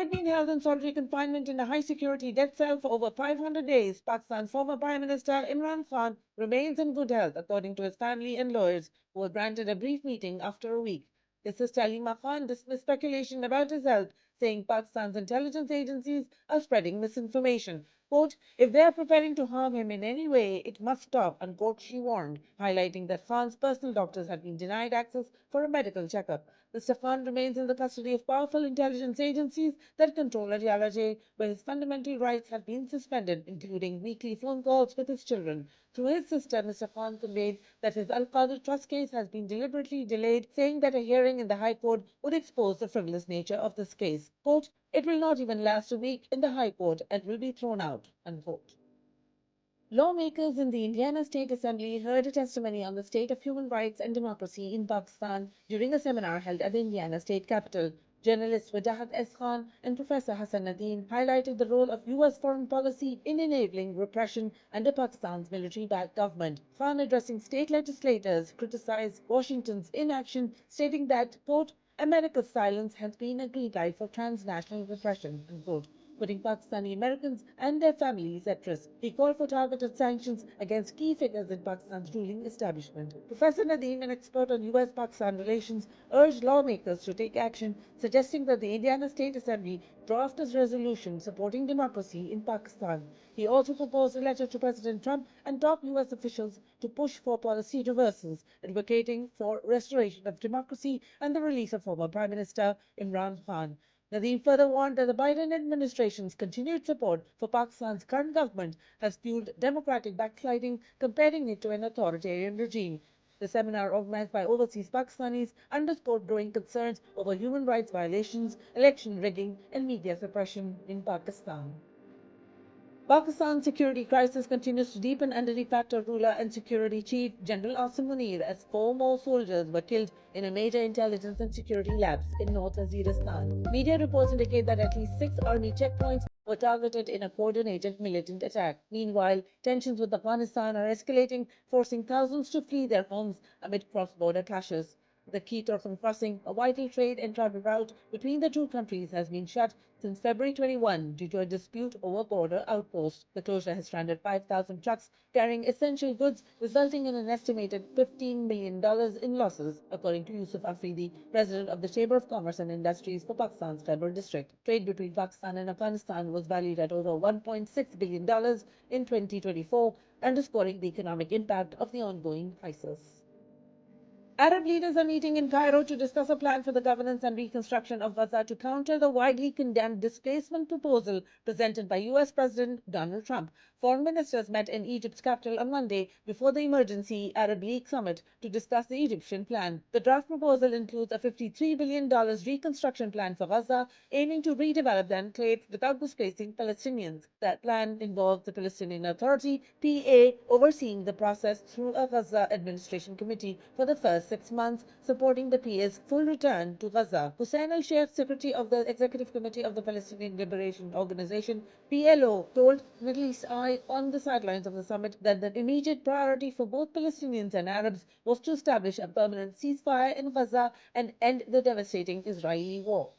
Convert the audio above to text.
had been held in solitary confinement in a high-security death cell for over 500 days. Pakistan's former Prime Minister Imran Khan remains in good health, according to his family and lawyers, who were granted a brief meeting after a week. His sister Alima Khan dismissed speculation about his health, saying Pakistan's intelligence agencies are spreading misinformation. Quote, if they are preparing to harm him in any way, it must stop, unquote, she warned, highlighting that Khan's personal doctors had been denied access for a medical checkup. Mr. Khan remains in the custody of powerful intelligence agencies that control Ajala jail, where his fundamental rights have been suspended, including weekly phone calls with his children. Through his sister, Mr. Khan conveyed that his Al-Qadr trust case has been deliberately delayed, saying that a hearing in the High Court would expose the frivolous nature of this case. Quote, it will not even last a week in the High Court and will be thrown out, unquote. Lawmakers in the Indiana State Assembly heard a testimony on the state of human rights and democracy in Pakistan during a seminar held at the Indiana State Capitol. Journalist Wajahat S. Khan and Professor Hassan Nadeem highlighted the role of U.S. foreign policy in enabling repression under Pakistan's military-backed government. Khan, addressing state legislators, criticized Washington's inaction, stating that, quote, America's silence has been a green light for transnational repression, unquote, putting Pakistani Americans and their families at risk. He called for targeted sanctions against key figures in Pakistan's ruling establishment. Professor Nadeem, an expert on U.S.-Pakistan relations, urged lawmakers to take action, suggesting that the Indiana State Assembly draft a resolution supporting democracy in Pakistan. He also proposed a letter to President Trump and top U.S. officials to push for policy reversals, advocating for restoration of democracy and the release of former Prime Minister Imran Khan. Nadeem further warned that the Biden administration's continued support for Pakistan's current government has fueled democratic backsliding, comparing it to an authoritarian regime. The seminar, organized by overseas Pakistanis, underscored growing concerns over human rights violations, election rigging, and media suppression in Pakistan. Pakistan's security crisis continues to deepen under de facto ruler and security chief General Asim Munir, as 4 more soldiers were killed in a major intelligence and security lapse in North Waziristan. Media reports indicate that at least 6 army checkpoints were targeted in a coordinated militant attack. Meanwhile, tensions with Afghanistan are escalating, forcing thousands to flee their homes amid cross-border clashes. The Key-Turkhan crossing, a vital trade and travel route between the two countries, has been shut since February 21 due to a dispute over border outposts. The closure has stranded 5,000 trucks carrying essential goods, resulting in an estimated $15 million in losses, according to Yusuf Afridi, president of the Chamber of Commerce and Industries for Pakistan's Khyber district. Trade between Pakistan and Afghanistan was valued at over $1.6 billion in 2024, underscoring the economic impact of the ongoing crisis. Arab leaders are meeting in Cairo to discuss a plan for the governance and reconstruction of Gaza to counter the widely condemned displacement proposal presented by U.S. President Donald Trump. Foreign ministers met in Egypt's capital on Monday before the emergency Arab League summit to discuss the Egyptian plan. The draft proposal includes a $53 billion reconstruction plan for Gaza, aiming to redevelop the enclave without displacing Palestinians. That plan involves the Palestinian Authority, PA, overseeing the process through a Gaza Administration Committee for the first 6 months, supporting the PA's full return to Gaza. Hussein al-Sheikh, secretary of the Executive Committee of the Palestinian Liberation Organization, PLO, told Middle East Eye on the sidelines of the summit that the immediate priority for both Palestinians and Arabs was to establish a permanent ceasefire in Gaza and end the devastating Israeli war.